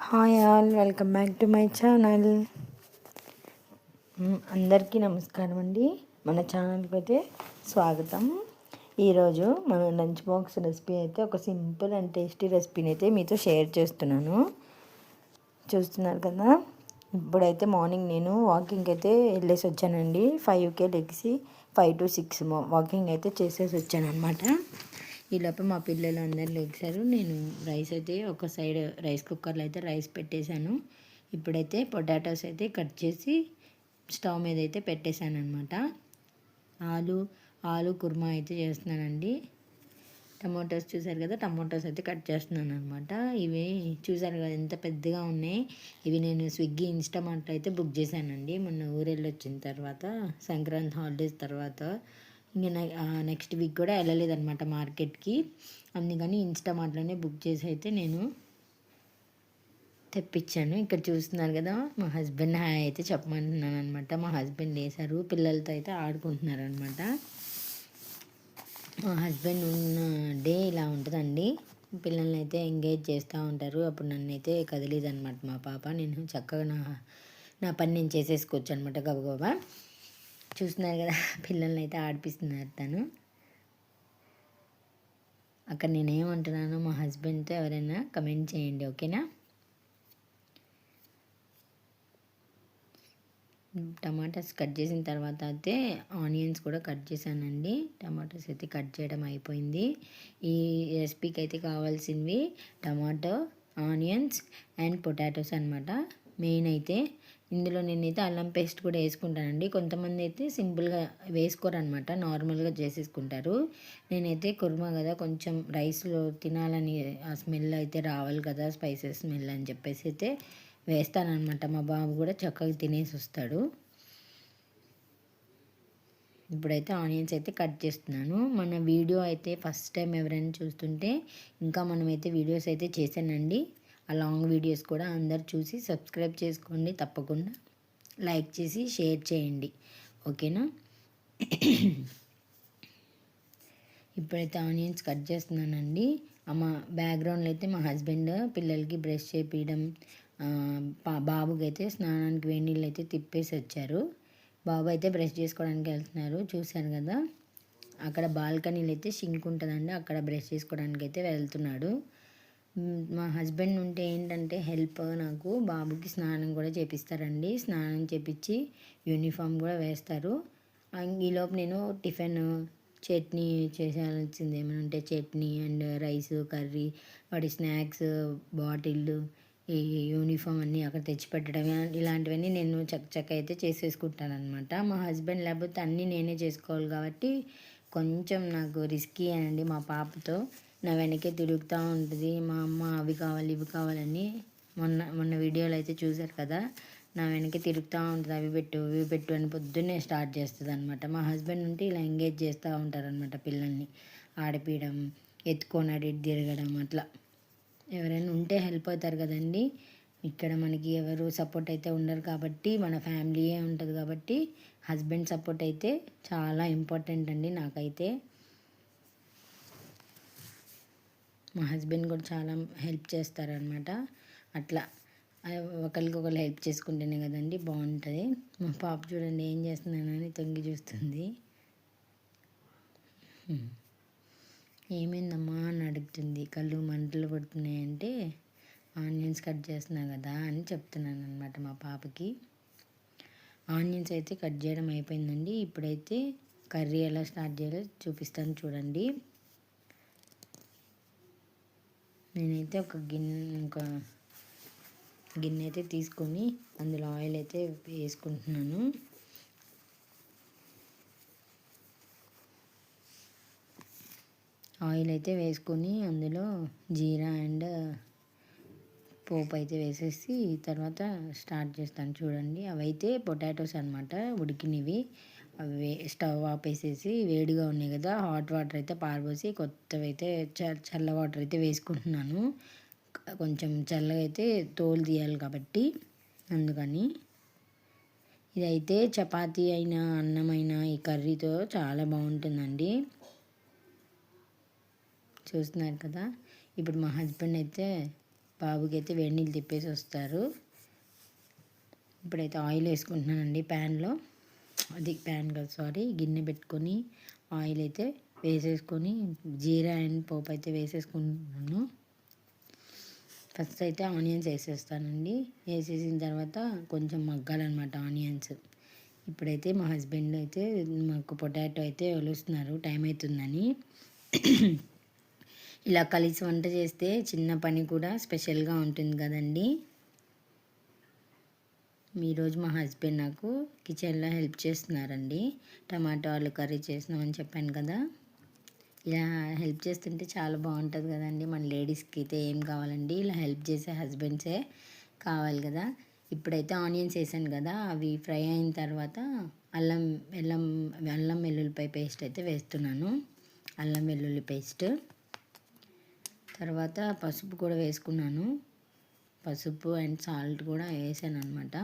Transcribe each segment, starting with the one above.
Hi all, welcome back to my channel. అందరికీ నమస్కారం అండి. మన ఛానల్కి అయితే స్వాగతం. ఈరోజు మన లంచ్ బాక్స్ రెసిపీ అయితే ఒక సింపుల్ అండ్ టేస్టీ రెసిపీని అయితే మీతో షేర్ చేస్తున్నాను. చూస్తున్నారు కదా, ఇప్పుడైతే మార్నింగ్ నేను వాకింగ్ అయితే వెళ్ళేసి వచ్చానండి. 5కే లెగిసి 5 to 6 వాకింగ్ అయితే చేసేసి వచ్చాను అనమాట. ఈలోపు మా పిల్లలు అందరు లేచారు. నేను రైస్ అయితే ఒక సైడ్ రైస్ కుక్కర్లో అయితే రైస్ పెట్టేశాను. ఇప్పుడైతే పొటాటోస్ అయితే కట్ చేసి స్టవ్ మీద అయితే పెట్టేశాను అనమాట. ఆలు కుర్మా అయితే చేస్తున్నానండి. టమాటోస్ చూసారు కదా, టమాటోస్ అయితే కట్ చేస్తున్నాను అనమాట. ఇవి చూసారు కదా ఎంత పెద్దగా ఉన్నాయి. ఇవి నేను స్విగ్గీ ఇన్స్టామార్ట్ అయితే బుక్ చేశానండి మొన్న ఊరెళ్ళి వచ్చిన తర్వాత, సంక్రాంతి హాలిడేస్ తర్వాత. ఇంకా నెక్స్ట్ వీక్ కూడా వెళ్ళలేదన్నమాట మార్కెట్కి. అందుకని ఇన్స్టామార్ట్లోనే బుక్ చేసి అయితే నేను తెప్పించాను. ఇక్కడ చూస్తున్నారు కదా, మా హస్బెండ్ హాయ్ అయితే చెప్పమంటున్నాను అనమాట. మా హస్బెండ్ వేశారు, పిల్లలతో అయితే ఆడుకుంటున్నారు అనమాట. మా హస్బెండ్ ఉన్న డే ఇలా ఉంటుందండి. పిల్లల్ని అయితే ఎంగేజ్ చేస్తూ ఉంటారు. అప్పుడు నన్ను అయితే కదిలేదనమాట మా పాప. నేను చక్కగా నా పని నేను చేసేసుకోవచ్చు అనమాట గబగబా. చూస్తున్నారు కదా, పిల్లల్ని అయితే ఆడిపిస్తున్నారు తను. అక్కడ నేనేమంటున్నానో మా హస్బెండ్తో ఎవరైనా కమెంట్ చేయండి, ఓకేనా. టమాటాస్ కట్ చేసిన తర్వాత అయితే ఆనియన్స్ కూడా కట్ చేశానండి. టమాటాస్ అయితే కట్ చేయడం అయిపోయింది. ఈ రెసిపీకి అయితే కావాల్సినవి టమాటో, ఆనియన్స్ అండ్ పొటాటోస్ అనమాట. మెయిన్ అయితే ఇందులో నేనైతే అల్లం పేస్ట్ కూడా వేసుకుంటానండి. కొంతమంది అయితే సింపుల్గా వేసుకోరు అనమాట, నార్మల్గా చేసేసుకుంటారు. నేనైతే కుర్మా కదా, కొంచెం రైస్లో తినాలని ఆ స్మెల్ అయితే రావాలి కదా, స్పైసెస్ స్మెల్ అని చెప్పేసి అయితే వేస్తానమాట. మా బాబు కూడా చక్కగా తినేసి వస్తాడు. ఇప్పుడైతే ఆనియన్స్ అయితే కట్ చేస్తున్నాను. మన వీడియో అయితే ఫస్ట్ టైం ఎవరైనా చూస్తుంటే, ఇంకా మనమైతే వీడియోస్ అయితే చేశానండి. ఆ లాంగ్ వీడియోస్ కూడా అందరు చూసి సబ్స్క్రైబ్ చేసుకోండి. తప్పకుండా లైక్ చేసి షేర్ చేయండి, ఓకేనా. ఇప్పుడైతే ఆనియన్స్ కట్ చేస్తున్నానండి. మా బ్యాక్గ్రౌండ్లో అయితే మా హస్బెండ్ పిల్లలకి బ్రష్ చేపించడం, బాబుకి అయితే స్నానానికి వేడి నీళ్ళు అయితే తిప్పేసి వచ్చారు. బాబు అయితే బ్రష్ చేసుకోవడానికి వెళ్తున్నారు. చూశాను కదా, అక్కడ బాల్కనీలో అయితే సింక్ ఉంటుందండి, అక్కడ బ్రష్ చేసుకోవడానికి అయితే వెళ్తున్నాడు. మా హస్బెండ్ ఉంటే ఏంటంటే హెల్ప్, నాకు బాబుకి స్నానం కూడా చేపిస్తారండి. స్నానం చేపించి యూనిఫామ్ కూడా వేస్తారు. ఈలోపు నేను టిఫిన్ చట్నీ చేయాల్సింది ఏమైనా ఉంటే చట్నీ అండ్ రైస్ కర్రీ, వాడి స్నాక్స్ బాటిల్, ఈ యూనిఫామ్ అన్నీ అక్కడ తెచ్చిపెట్టడం, ఇలాంటివన్నీ నేను చక్క అయితే చేసేసుకుంటాను అనమాట. మా హస్బెండ్ లేకపోతే అన్నీ నేనే చేసుకోవాలి కాబట్టి కొంచెం నాకు రిస్కీ అండి. మా పాపతో నా వెనకే తిరుగుతూ ఉంటుంది. మా అమ్మ అవి కావాలి ఇవి కావాలని. మొన్న వీడియోలో అయితే చూశారు కదా, నా వెనకే తిరుగుతూ ఉంటుంది. అవి పెట్టు ఇవి పెట్టు అని పొద్దున్నే స్టార్ట్ చేస్తుంది అనమాట. మా హస్బెండ్ ఉంటే ఇలా ఎంగేజ్ చేస్తూ ఉంటారనమాట. పిల్లల్ని ఆడిపించడం, ఎత్తుకొని అడి తిరగడం, అట్లా ఎవరైనా ఉంటే హెల్ప్ అవుతారు కదండి. ఇక్కడ మనకి ఎవరు సపోర్ట్ అయితే ఉండరు కాబట్టి, మన ఫ్యామిలీయే ఉంటుంది కాబట్టి హస్బెండ్ సపోర్ట్ అయితే చాలా ఇంపార్టెంట్ అండి నాకైతే. మా హస్బెండ్ కూడా చాలా హెల్ప్ చేస్తారనమాట. అట్లా ఒకరికొకరు హెల్ప్ చేసుకుంటేనే కదండి బాగుంటుంది. మా పాప చూడండి ఏం చేస్తున్నానని తొంగి చూస్తుంది. ఏమైందమ్మా అని అడుగుతుంది. కళ్ళు మంటలు పడుతున్నాయంటే ఆనియన్స్ కట్ చేస్తున్నా కదా అని చెప్తున్నాను అనమాట మా పాపకి. ఆనియన్స్ అయితే కట్ చేయడం అయిపోయిందండి. ఇప్పుడైతే కర్రీ ఎలా స్టార్ట్ చేయాలో చూపిస్తాను చూడండి. నేనైతే ఒక గిన్నె అయితే తీసుకొని అందులో ఆయిల్ అయితే వేసుకుంటున్నాను. ఆయిల్ అయితే వేసుకొని అందులో జీరా అండ్ పోపు అయితే వేసేసి తర్వాత స్టార్ట్ చేస్తాను చూడండి. అవైతే పొటాటోస్ అనమాట, ఉడికినవి. అవి స్టవ్ ఆపేసేసి వేడిగా ఉన్నాయి కదా, హాట్ వాటర్ అయితే పారబోసి కొత్తవి అయితే చల్ల వాటర్ అయితే వేసుకుంటున్నాను. కొంచెం చల్లగా అయితే తోలు తీయాలి కాబట్టి అందుకని. ఇదైతే చపాతీ అయినా అన్నమైనా ఈ కర్రీతో చాలా బాగుంటుందండి. చూస్తున్నారు కదా, ఇప్పుడు మా హస్బెండ్ అయితే బాబుకి అయితే వేడి నీళ్ళు తిప్పేసి వస్తారు. ఇప్పుడైతే ఆయిల్ వేసుకుంటున్నానండి ప్యాన్లో. అది ప్యాన్ కాదు సారీ, గిన్నె పెట్టుకొని ఆయిల్ అయితే వేసేసుకొని జీరా అండ్ పోపు అయితే వేసేసుకుంటున్నాను. ఫస్ట్ అయితే ఆనియన్స్ వేసేస్తానండి. వేసేసిన తర్వాత కొంచెం మగ్గాలన్నమాట ఆనియన్స్. ఇప్పుడైతే మా హస్బెండ్ అయితే మాకు పొటాటో అయితే ఒలుస్తున్నారు, టైం అవుతుందని. ఇలా కలిసి వంట చేస్తే చిన్న పని కూడా స్పెషల్గా ఉంటుంది కదండి. ఈరోజు మా హస్బెండ్ నాకు కిచెన్లో హెల్ప్ చేస్తున్నారండి. టమాటో ఆలు కర్రీ చేసినామని చెప్పాను కదా. ఇలా హెల్ప్ చేస్తుంటే చాలా బాగుంటుంది కదండి. మన లేడీస్కి అయితే ఏం కావాలండి, ఇలా హెల్ప్ చేసే హస్బెండ్సే కావాలి కదా. ఇప్పుడైతే ఆనియన్స్ వేసాను కదా, అవి ఫ్రై అయిన తర్వాత అల్లం అల్లం అల్లం వెల్లుల్లిపాయ పేస్ట్ అయితే వేస్తున్నాను. అల్లం వెల్లుల్లి పేస్ట్ తర్వాత పసుపు కూడా వేసుకున్నాను. పసుపు అండ్ సాల్ట్ కూడా వేసాను అనమాట.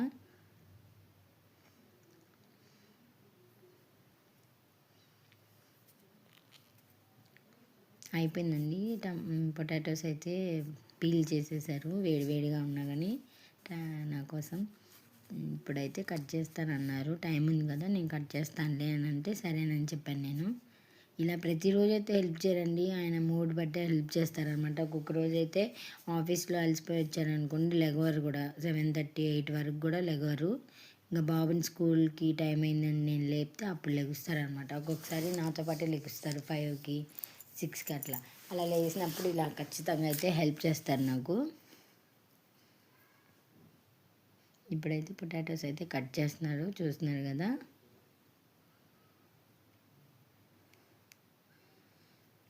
అయిపోయిందండి. పొటాటోస్ అయితే పీల్ చేసేసారు, వేడివేడిగా ఉన్నా కానీ నా కోసం. ఇప్పుడైతే కట్ చేస్తానన్నారు, టైం ఉంది కదా నేను కట్ చేస్తానులే అని అంటే సరేనని చెప్పాను నేను. ఇలా ప్రతిరోజు అయితే హెల్ప్ చేయరండి, ఆయన మూడ్ బట్టే హెల్ప్ చేస్తారనమాట. ఒక్కొక్క రోజు అయితే ఆఫీస్లో అలసిపోయి వచ్చారనుకోండి లెగవరు కూడా, 7:30 8 వరకు కూడా లెగవరు. ఇంకా బాబుని స్కూల్కి టైం అయిందని నేను లేపితే అప్పుడు లెగుస్తారనమాట. ఒక్కొక్కసారి నాతో పాటే లెగుస్తారు 5కి 6కి అలా లేచినప్పుడు ఇలా ఖచ్చితంగా అయితే హెల్ప్ చేస్తారు నాకు. ఇప్పుడైతే పొటాటోస్ అయితే కట్ చేస్తున్నారు, చూస్తున్నారు కదా.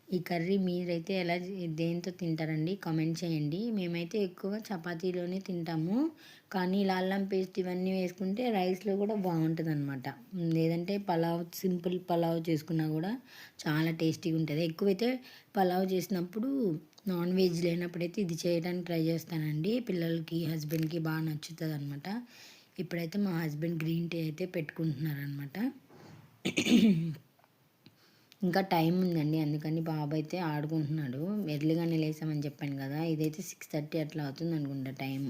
ఈ కర్రీ మీరైతే ఎలా దేంతో తింటారండి కామెంట్ చేయండి. మేమైతే ఎక్కువ చపాతీలోనే తింటాము, కానీ ఇలా అల్లం పేస్ట్ ఇవన్నీ వేసుకుంటే రైస్లో కూడా బాగుంటుంది అనమాట. లేదంటే పలావ్, సింపుల్ పలావ్ చేసుకున్నా కూడా చాలా టేస్టీగా ఉంటుంది. ఎక్కువైతే పలావ్ చేసినప్పుడు నాన్ వెజ్ లేనప్పుడైతే ఇది చేయడానికి ట్రై చేస్తానండి. పిల్లలకి హస్బెండ్కి బాగా నచ్చుతుంది అనమాట. ఇప్పుడైతే మా హస్బెండ్ గ్రీన్ టీ అయితే పెట్టుకుంటున్నారనమాట. ఇంకా టైం ఉందండి, అందుకని బాబు అయితే ఆడుకుంటున్నాడు. ఎర్లీగానే లేసామని చెప్పాను కదా, ఇదైతే 6:30 అట్లా అవుతుంది అనుకుంటా టైం.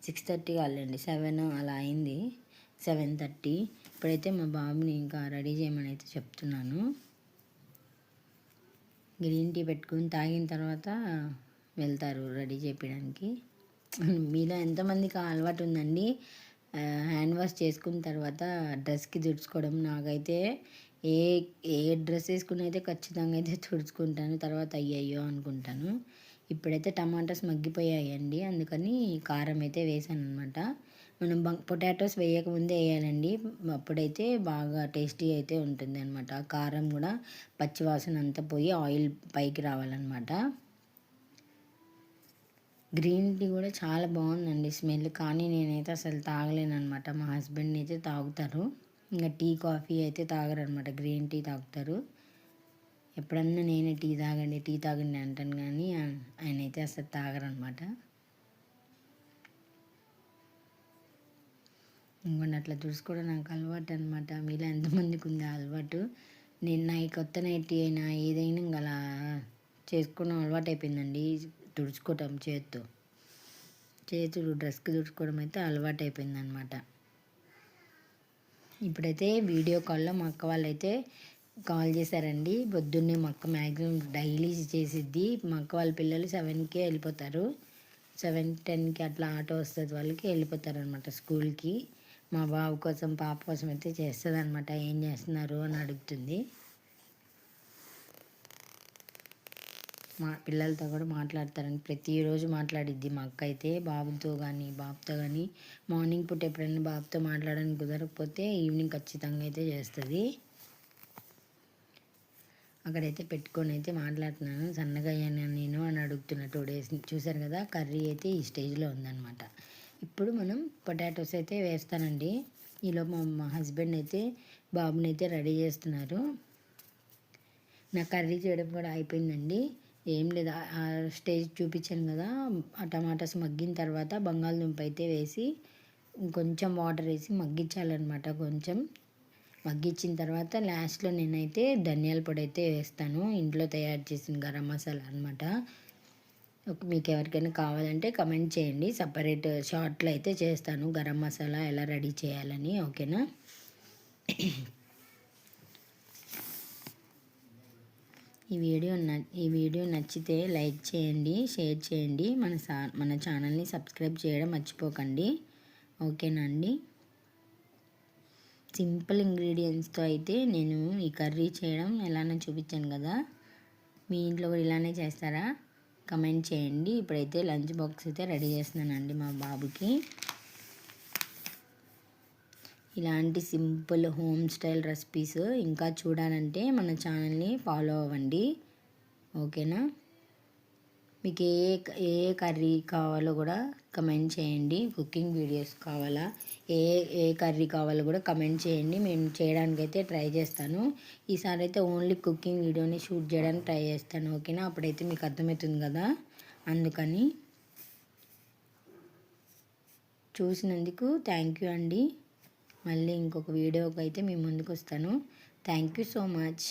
6:30 కాలేండి, 7 అలా అయింది, 7:30. ఇప్పుడైతే మా బాబుని ఇంకా రెడీ చేయమని అయితే చెప్తున్నాను. గ్రీన్ టీ పెట్టుకుని తాగిన తర్వాత వెళ్తారు రెడీ చేయడానికి. మీలో ఎంతమందికి అలవాటు ఉందండి హ్యాండ్ వాష్ చేసుకున్న తర్వాత డ్రెస్కి తుడుచుకోవడం? నాకైతే ఏ ఏ డ్రెస్ వేసుకుని అయితే ఖచ్చితంగా అయితే తుడుచుకుంటాను, తర్వాత అయ్యయ్యో అనుకుంటాను. ఇప్పుడైతే టమాటాస్ మగ్గిపోయాయండి, అందుకని కారం అయితే వేసాను అనమాట. మనం పొటాటోస్ వేయకముందే వేయాలండి, అప్పుడైతే బాగా టేస్టీ అయితే ఉంటుంది అనమాట. కారం కూడా పచ్చివాసన అంతా పోయి ఆయిల్ పైకి రావాలన్నమాట. గ్రీన్ టీ కూడా చాలా బాగుందండి స్మెల్, కానీ నేనైతే అసలు తాగలేను అనమాట. మా హస్బెండ్ అయితే తాగుతారు, ఇంకా టీ కాఫీ అయితే తాగరనమాట, గ్రీన్ టీ తాగుతారు. ఎప్పుడన్నా నేనే టీ తాగండి అంటాను, కానీ ఆయన అయితే అసలు తాగరనమాట. ఇంకొండి అట్లా చూసుకోవడం నాకు అలవాటు అనమాట. మీలో ఎంతమందికి ఉంది అలవాటు? నేను నా కొత్త నైటీ అయినా ఏదైనా ఇంకా అలా చేసుకోవడం అలవాటు అయిపోయిందండి. తుడుచుకోవటం చేతులు డ్రెస్కి తుడుచుకోవడం అయితే అలవాటు అయిపోయింది అనమాట. ఇప్పుడైతే వీడియో కాల్లో మా అక్క వాళ్ళైతే కాల్ చేశారండి. పొద్దున్నే మా అక్క మ్యాక్సిమం డైలీ చేసిద్ది. మా అక్క వాళ్ళ పిల్లలు 7కే వెళ్ళిపోతారు, 7:10కి అట్లా ఆటో వస్తుంది వాళ్ళకి, వెళ్ళిపోతారు అనమాట స్కూల్కి. మా బాబు కోసం పాప కోసం అయితే చేస్తుంది అనమాట. ఏం చేస్తున్నారు అని అడుగుతుంది. మా పిల్లలతో కూడా మాట్లాడతారని ప్రతిరోజు మాట్లాడిద్ది మా అక్క అయితే, బాబుతో కానీ మార్నింగ్ పూట ఎప్పుడైనా బాబుతో మాట్లాడడానికి కుదరకపోతే ఈవినింగ్ ఖచ్చితంగా అయితే చేస్తుంది. అక్కడైతే పెట్టుకొని అయితే మాట్లాడుతున్నాను. సన్నగా అయ్యాను నేను అని అడుగుతున్నా 2 days. చూసారు కదా, కర్రీ అయితే ఈ స్టేజ్లో ఉందన్నమాట. ఇప్పుడు మనం పొటాటోస్ అయితే వేస్తానండి. ఈలో మా హస్బెండ్ అయితే బాబుని అయితే రెడీ చేస్తున్నారు. నా కర్రీ చేయడం కూడా అయిపోయిందండి. ఏం లేదు, ఆ స్టేజ్ చూపించాను కదా, ఆ టమాటాస్ మగ్గిన తర్వాత బంగాళదుంప అయితే వేసి కొంచెం వాటర్ వేసి మగ్గించాలన్నమాట. కొంచెం మగ్గించిన తర్వాత లాస్ట్లో నేనైతే ధనియాల పొడి అయితే వేస్తాను, ఇంట్లో తయారు చేసిన గరం మసాలా అనమాట. మీకు ఎవరికైనా కావాలంటే కమెంట్ చేయండి. సపరేట్ షార్ట్లో అయితే చేస్తాను గరం మసాలా ఎలా రెడీ చేయాలని. ఓకేనా? ఈ వీడియో నచ్చితే లైక్ చేయండి, షేర్ చేయండి, మన ఛానల్ని సబ్స్క్రైబ్ చేయడం మర్చిపోకండి. ఓకేనా అండి? సింపుల్ ఇంగ్రీడియంట్స్తో అయితే నేను ఈ కర్రీ చేయడం ఎలానో చూపించాను కదా. మీ ఇంట్లో కూడా ఇలానే చేస్తారా? కమెంట్ చేయండి. ఇప్పుడైతే లంచ్ బాక్స్ అయితే రెడీ చేస్తున్నానండి మా బాబుకి. ఇలాంటి సింపుల్ హోమ్ స్టైల్ రెసిపీస్ ఇంకా చూడాలంటే మన ఛానల్ని ఫాలో అవ్వండి. ఓకేనా? మీకు ఏ కర్రీ కావాలో కూడా కమెంట్ చేయండి. కుకింగ్ వీడియోస్ కావాలా, ఏ కర్రీ కావాలో కూడా కమెంట్ చేయండి. మేము చేయడానికైతే ట్రై చేస్తాను. ఈసారి అయితే ఓన్లీ కుకింగ్ వీడియోని షూట్ చేయడానికి ట్రై చేస్తాను. ఓకేనా? అప్పుడైతే మీకు అర్థమవుతుంది కదా. అందుకని చూసినందుకు థ్యాంక్ యూ అండి. మళ్ళీ ఇంకొక వీడియోకి అయితే మీ ముందుకు వస్తాను. Thank you so much.